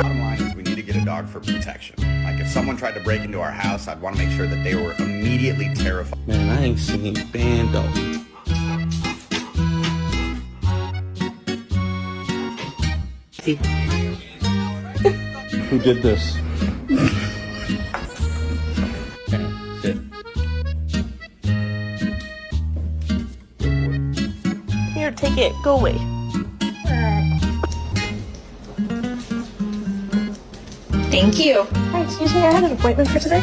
Bottom line is we need to get a dog for protection. Like if someone tried to break into our house, I'd want to make sure that they were immediately terrified. Man, I ain't seen Bando. Who did this? Sit. Here, take it. Go away. Thank you. Hi, excuse me, I had an appointment for today.